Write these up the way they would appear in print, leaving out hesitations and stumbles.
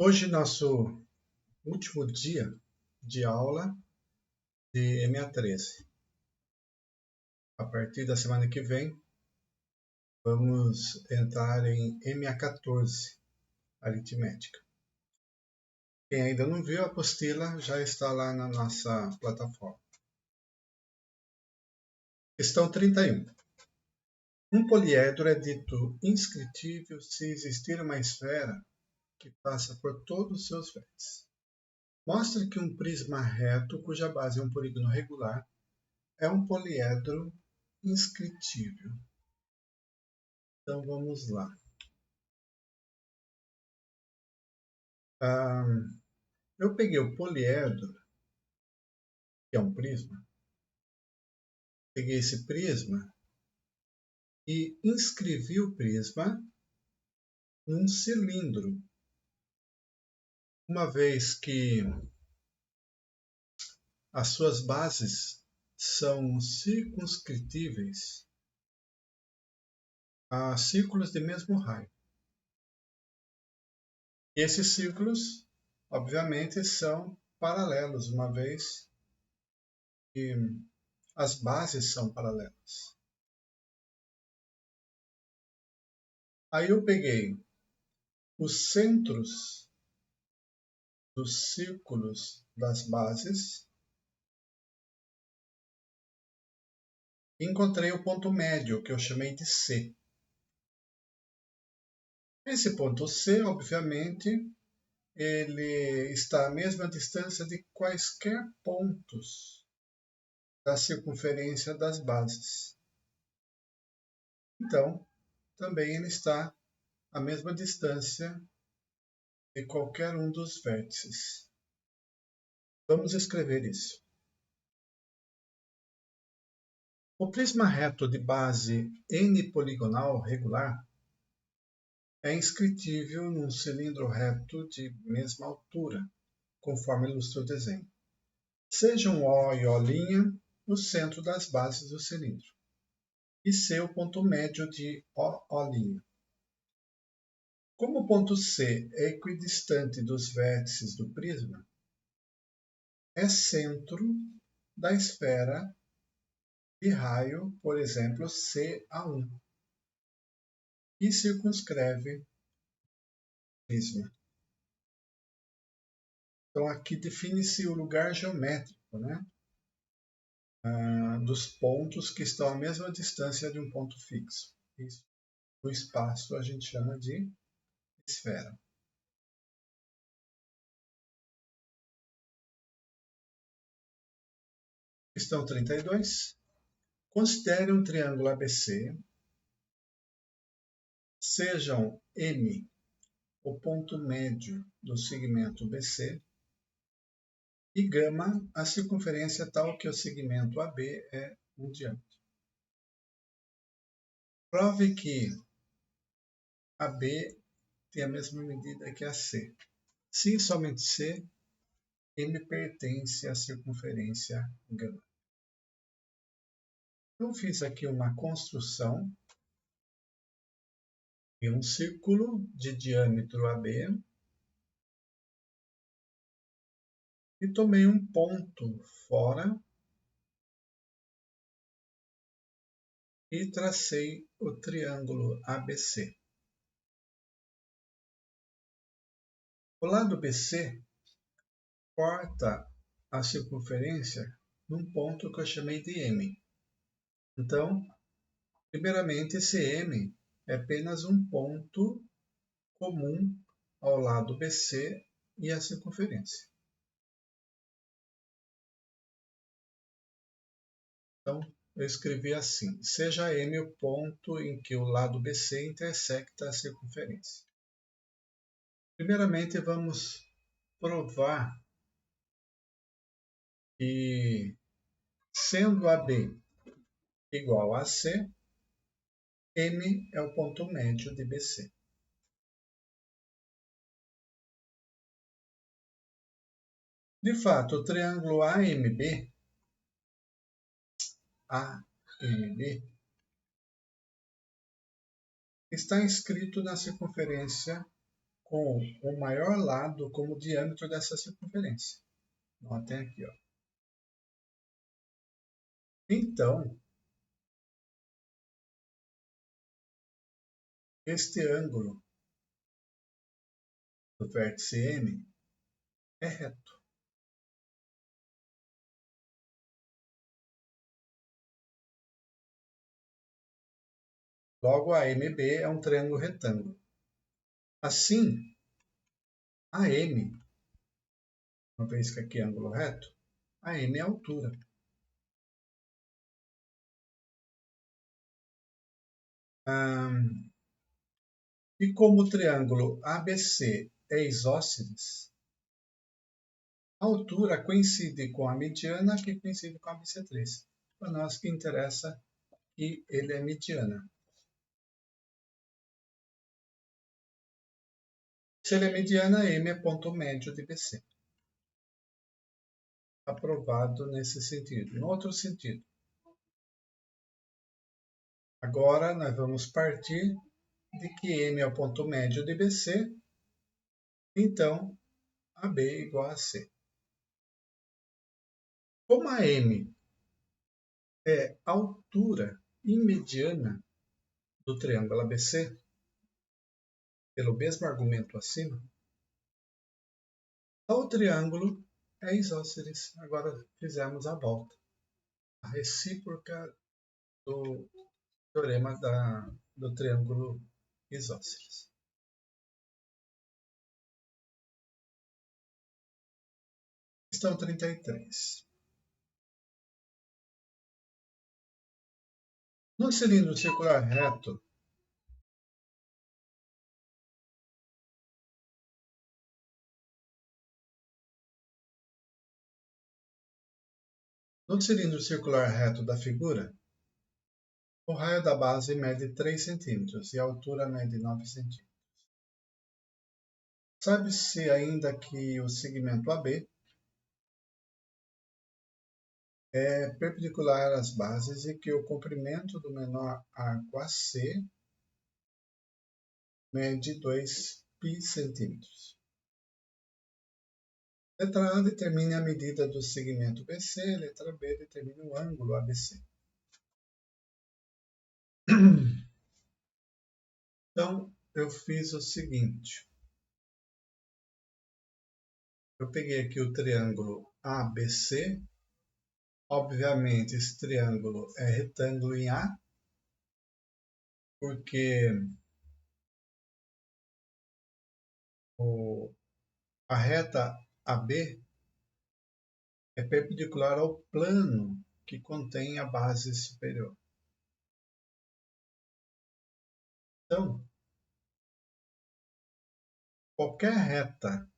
Hoje, nosso último dia de aula de MA13. A partir da semana que vem, vamos entrar em MA14, aritmética. Quem ainda não viu, a apostila já está lá na nossa plataforma. Questão 31. Um poliedro é dito inscritível se existir uma esfera que passa por todos os seus vértices. Mostre que um prisma reto, cuja base é um polígono regular, é um poliedro inscritível. Então vamos lá. Eu peguei o poliedro, que é um prisma, peguei esse prisma e inscrevi o prisma num cilindro. Uma vez que as suas bases são circunscritíveis a círculos de mesmo raio. E esses círculos, obviamente, são paralelos, uma vez que as bases são paralelas. Aí eu peguei os centros dos círculos das bases e encontrei o ponto médio, que eu chamei de C. Esse ponto C, obviamente, ele está à mesma distância de quaisquer pontos da circunferência das bases. Então, também ele está à mesma distância de qualquer um dos vértices. Vamos escrever isso. O prisma reto de base n poligonal regular é inscritível num cilindro reto de mesma altura, conforme ilustra o desenho. Sejam O e O' o centro das bases do cilindro, e C o ponto médio de OO'. Como o ponto C é equidistante dos vértices do prisma, é centro da esfera de raio, por exemplo, CA1, e circunscreve o prisma. Então, aqui define-se o lugar geométrico, né? Dos pontos que estão à mesma distância de um ponto fixo. Isso, o espaço a gente chama de esfera. Questão 32. Considere um triângulo ABC. Sejam M o ponto médio do segmento BC e gama a circunferência tal que o segmento AB é um diâmetro. Prove que AB tem a mesma medida que a C. Se somente C, M pertence à circunferência gama. Eu fiz aqui uma construção de um círculo de diâmetro AB e tomei um ponto fora e tracei o triângulo ABC. O lado BC corta a circunferência num ponto que eu chamei de M. Então, primeiramente, esse M é apenas um ponto comum ao lado BC e à circunferência. Então, eu escrevi assim: seja M o ponto em que o lado BC intersecta a circunferência. Primeiramente, vamos provar que, sendo AB igual a C, M é o ponto médio de BC. De fato, o triângulo AMB está inscrito na circunferência com o maior lado como diâmetro dessa circunferência. Notem aqui, ó. Então, este ângulo do vértice M é reto. Logo, a MB é um triângulo retângulo. Assim, a M, uma vez que aqui é ângulo reto, a M é a altura. E como o triângulo ABC é isósceles, a altura coincide com a mediana, que coincide com a bissetriz. Para nós que interessa que ele é mediana. Se ele é mediana, M é ponto médio de BC. Aprovado nesse sentido. No outro sentido, agora nós vamos partir de que M é o ponto médio de BC, então AB é igual a C. Como a M é a altura imediana do triângulo ABC, pelo mesmo argumento acima, o triângulo é isósceles. Agora fizemos a volta. A recíproca do teorema do triângulo isósceles. Questão 33. No cilindro circular reto, da figura, o raio da base mede 3 centímetros e a altura mede 9 centímetros. Sabe-se ainda que o segmento AB é perpendicular às bases e que o comprimento do menor arco AC mede 2 π centímetros. Letra A determine a medida do segmento BC, letra B determine o ângulo ABC. Então, eu fiz o seguinte. Eu peguei aqui o triângulo ABC. Obviamente, esse triângulo é retângulo em A, porque a reta AB é perpendicular ao plano que contém a base superior. Então, qualquer reta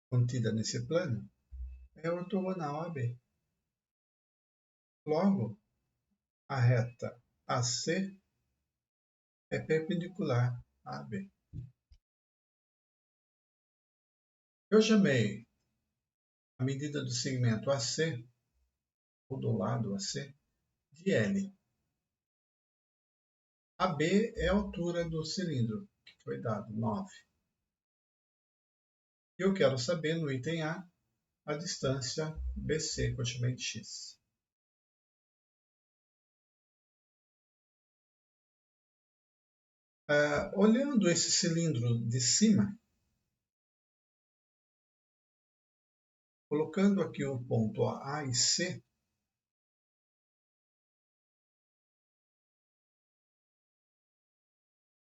contida nesse plano é ortogonal a AB. Logo, a reta AC é perpendicular a AB. Eu chamei a medida do segmento AC, ou do lado AC, de L. AB é a altura do cilindro, que foi dado, 9. Eu quero saber, no item a distância BC, que eu chamei de X. Olhando esse cilindro de cima, colocando aqui o ponto A e C,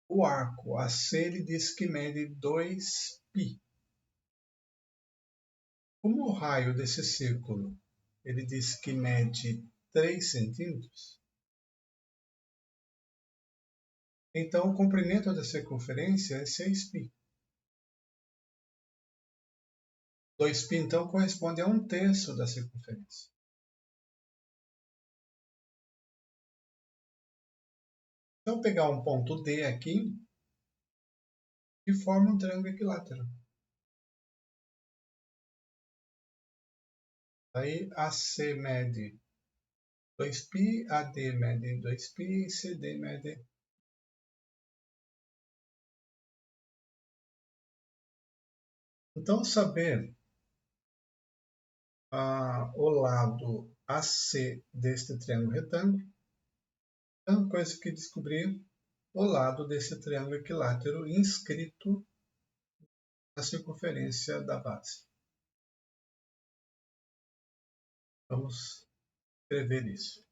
o arco AC ele diz que mede 2 π. Como o raio desse círculo ele diz que mede 3 centímetros, então o comprimento da circunferência é 6 π. 2 π então corresponde a 1/3 da circunferência. Então, pegar um ponto D aqui e forma um triângulo equilátero. Aí AC mede 2 π, AD mede 2 π e CD mede Então, saber o lado AC deste triângulo retângulo é uma coisa que descobrir o lado desse triângulo equilátero inscrito na circunferência da base. Vamos escrever isso.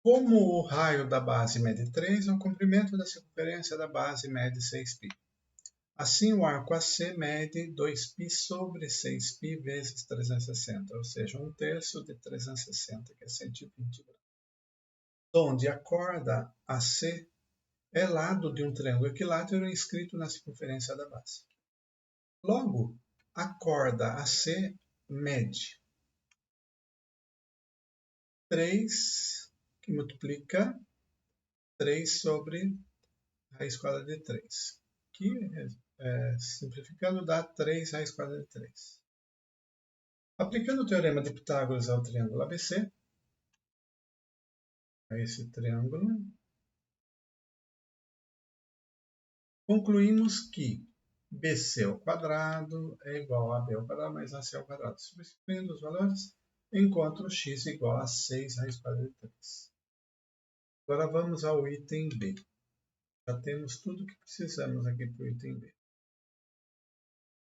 Como o raio da base mede 3, o comprimento da circunferência da base mede 6π. Assim, o arco AC mede 2π sobre 6π vezes 360, ou seja, 1/3 de 360, que é 120 graus. Onde a corda AC é lado de um triângulo equilátero inscrito na circunferência da base. Logo, a corda AC mede 3, que multiplica 3 sobre raiz quadrada de 3, que, simplificando, dá 3 raiz quadrada de 3. Aplicando o teorema de Pitágoras ao triângulo ABC, a esse triângulo, concluímos que BC ao quadrado é igual a B ao quadrado mais AC ao quadrado. Substituindo os valores, encontro x igual a 6 raiz quadrada de 3. Agora vamos ao item B. Já temos tudo o que precisamos aqui para o item B.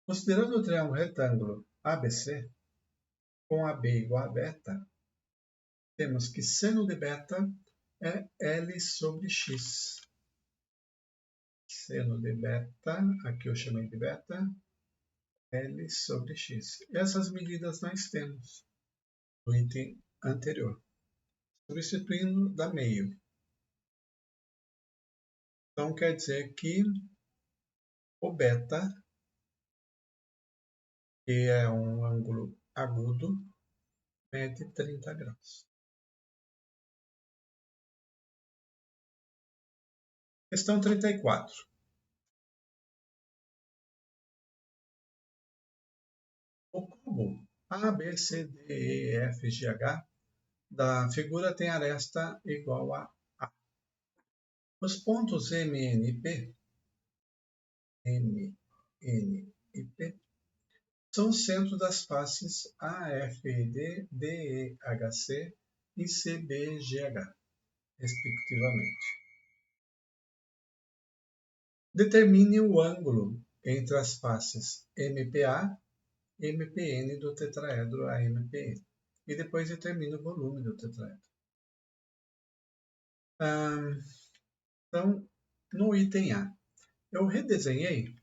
Considerando o triângulo retângulo ABC, com AB igual a beta, temos que seno de beta é L sobre x. Seno de beta, aqui eu chamei de beta, L sobre x. Essas medidas nós temos no item anterior, substituindo da meio. Então, quer dizer que o beta, que é um ângulo agudo, mede 30 graus. Questão 34. O cubo A, B, C, D, E, F, G, H da figura tem aresta igual a A. Os pontos M, N e P são o centro das faces AFD, DEHC e CBGH, respectivamente. Determine o ângulo entre as faces MPA e MPN do tetraedro AMPN. E depois determine o volume do tetraedro. Então, no item A, eu redesenhei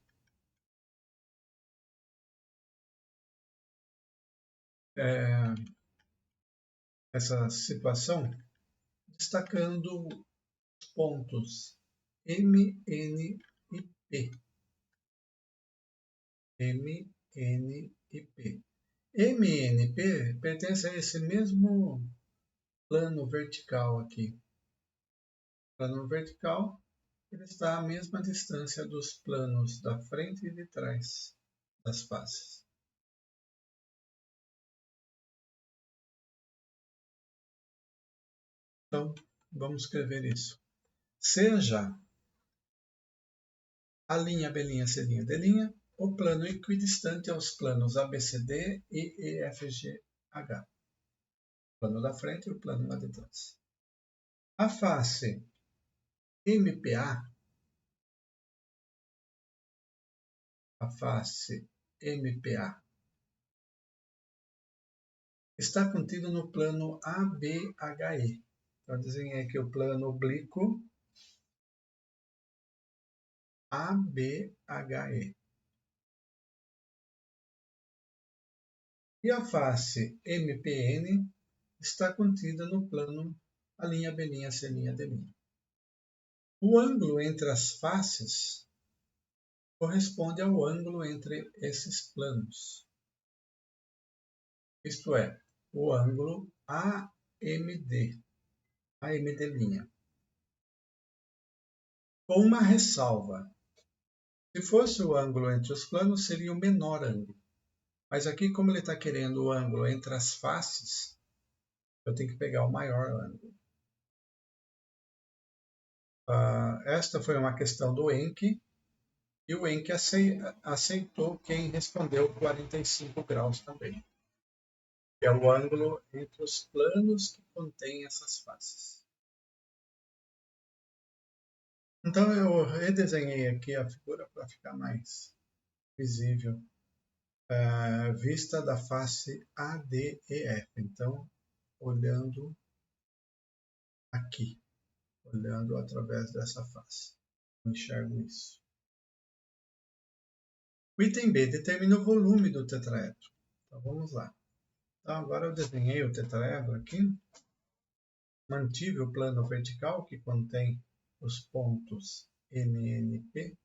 essa situação destacando os pontos M, N e P. M, N e P. M, N e P pertence a esse mesmo plano vertical aqui. O plano vertical ele está à mesma distância dos planos da frente e de trás das faces. Então, vamos escrever isso. Seja a linha B', C', D', o plano equidistante aos planos ABCD e EFGH. O plano da frente e o plano lá de trás. A face MPA, está contida no plano ABHE. Então, desenhei aqui o plano oblíquo ABHE. E a face MPN está contida no plano a linha B', C', D'. O ângulo entre as faces corresponde ao ângulo entre esses planos. Isto é, o ângulo AMD. Com uma ressalva. Se fosse o ângulo entre os planos, seria o menor ângulo. Mas aqui, como ele está querendo o ângulo entre as faces, eu tenho que pegar o maior ângulo. Esta foi uma questão do Encke, E o Encke aceitou quem respondeu 45 graus também, que é o ângulo entre os planos que contêm essas faces. Então eu redesenhei aqui a figura para ficar mais visível, vista da face ADEF. Então, olhando aqui, olhando através dessa face, eu enxergo isso. O item B determina o volume do tetraedro. Então vamos lá. Então agora eu desenhei o tetraedro aqui, mantive o plano vertical que contém os pontos MNP,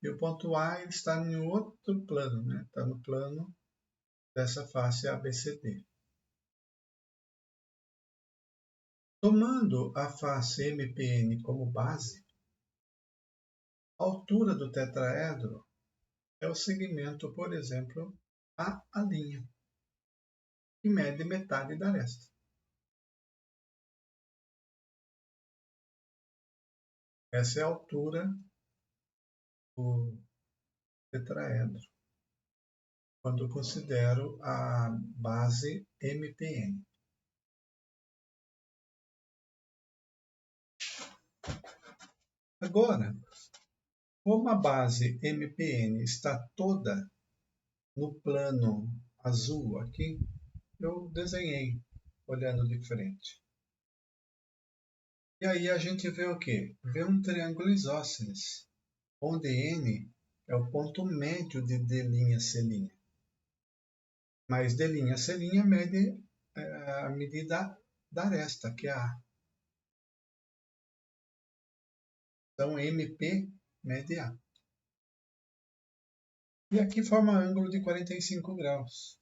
e o ponto A está em outro plano, né? Está no plano dessa face ABCD. Tomando a face MPN como base, a altura do tetraedro é o segmento, por exemplo, A', que mede metade da aresta. Essa é a altura do tetraedro, quando eu considero a base MPN. Agora, como a base MPN está toda no plano azul aqui, eu desenhei olhando de frente. E aí a gente vê o quê? Vê um triângulo isósceles, onde N é o ponto médio de D' C'. Mas D' C' mede a medida da aresta, que é A. Então MP mede A. E aqui forma ângulo de 45 graus.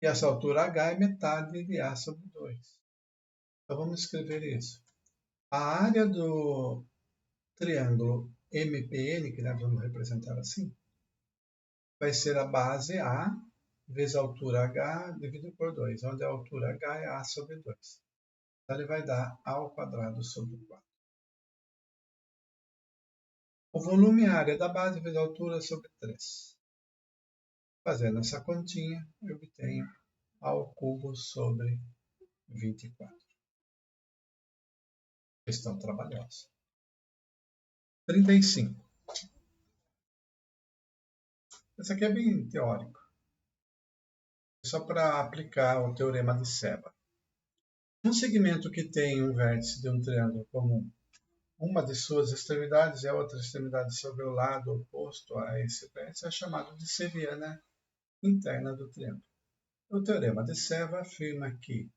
E essa altura H é metade de A sobre 2. Então vamos escrever isso. A área do triângulo MPN, que nós vamos representar assim, vai ser a base A vezes a altura H dividido por 2, onde a altura H é A sobre 2. Então ele vai dar A ao quadrado sobre 4. O volume é a área da base vezes a altura sobre 3. Fazendo essa continha, eu obtenho A ao cubo sobre 24. Questão trabalhosa. 35. Esse aqui é bem teórico. Só para aplicar o teorema de Seba. Um segmento que tem um vértice de um triângulo comum, uma de suas extremidades e a outra extremidade sobre o lado oposto a esse vértice, é chamado de seviana interna do triângulo. O teorema de Seba afirma que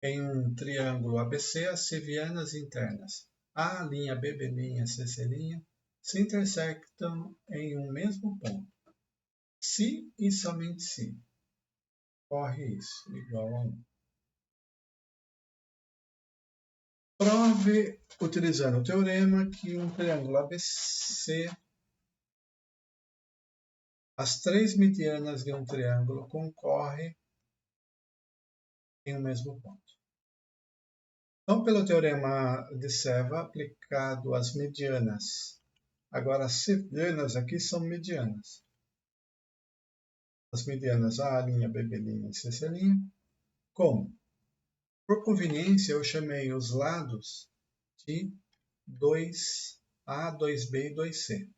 em um triângulo ABC, as sevianas internas A', BB', CC', se intersectam em um mesmo ponto. Se e somente se ocorre isso, igual a 1. Prove, utilizando o teorema, que um triângulo ABC, as três medianas de um triângulo concorrem em um mesmo ponto. Então, pelo teorema de Seva, aplicado às medianas. Agora, as sevianas aqui são medianas. As medianas A', BB' e CC'. Como? Por conveniência, eu chamei os lados de 2A, 2B e 2C.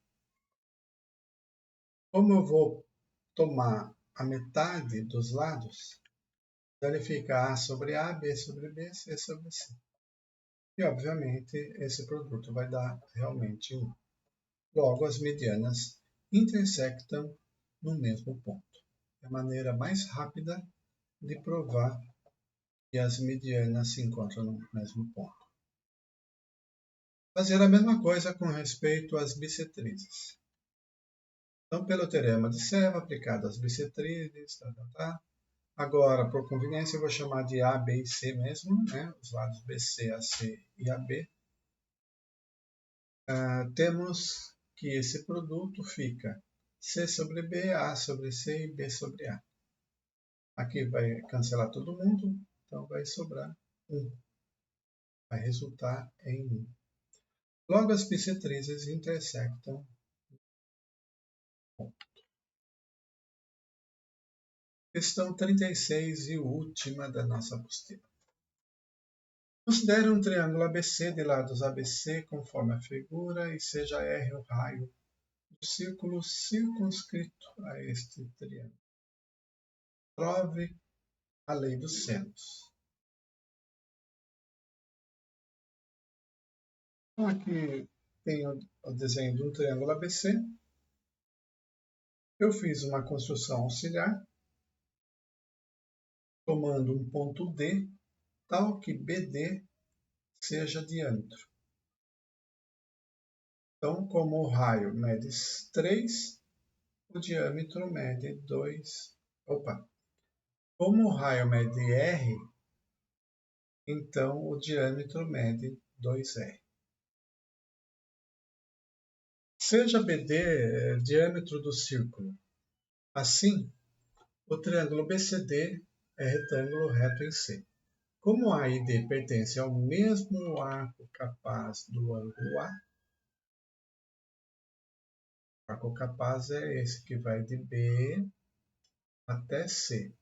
Como eu vou tomar a metade dos lados, então ele fica A sobre A, B sobre B, C sobre C. E, obviamente, esse produto vai dar realmente 1. Logo, as medianas intersectam no mesmo ponto. É a maneira mais rápida de provar que as medianas se encontram no mesmo ponto. Fazer a mesma coisa com respeito às bissetrizes. Então, pelo teorema de Seva, aplicado às bissetrizes, Agora, por conveniência, eu vou chamar de A, B e C mesmo, né? Os lados BC, AC e AB. Temos que esse produto fica C sobre B, A sobre C e B sobre A. Aqui vai cancelar todo mundo, então vai sobrar 1. vai resultar em 1. Logo, as bissetrizes intersectam. Questão 36 e última da nossa apostila. Considere um triângulo ABC de lados ABC conforme a figura e seja R o raio do círculo circunscrito a este triângulo. Prove a lei dos senos. Então, aqui tem o desenho de um triângulo ABC. Eu fiz uma construção auxiliar, tomando um ponto D, tal que BD seja diâmetro. Então, como o raio mede 3, o diâmetro mede 2. Como o raio mede R, então o diâmetro mede 2R. Seja BD diâmetro do círculo. Assim, o triângulo BCD é retângulo reto em C. Como A e D pertencem ao mesmo arco capaz do ângulo A, o arco capaz é esse que vai de B até C.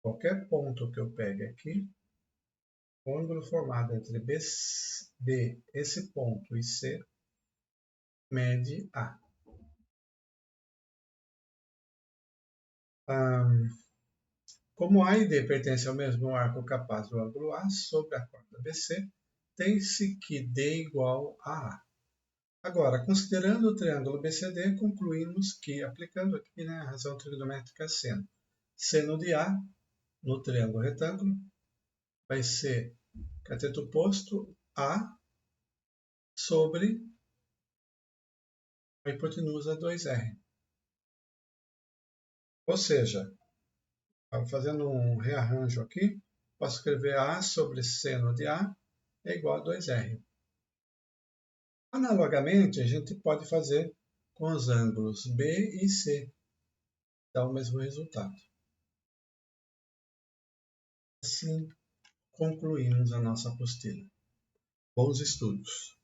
Qualquer ponto que eu pegue aqui, o ângulo formado entre B, esse ponto, e C, mede A. Como A e D pertencem ao mesmo arco capaz do ângulo A sobre a corda BC, tem-se que D igual a A. Agora, considerando o triângulo BCD, concluímos que, aplicando aqui a razão trigonométrica seno, seno de A no triângulo retângulo vai ser cateto oposto A sobre a hipotenusa 2R. Ou seja, fazendo um rearranjo aqui, posso escrever A sobre seno de A é igual a 2R. Analogamente, a gente pode fazer com os ângulos B e C, dá o mesmo resultado. Assim, concluímos a nossa apostila. Bons estudos!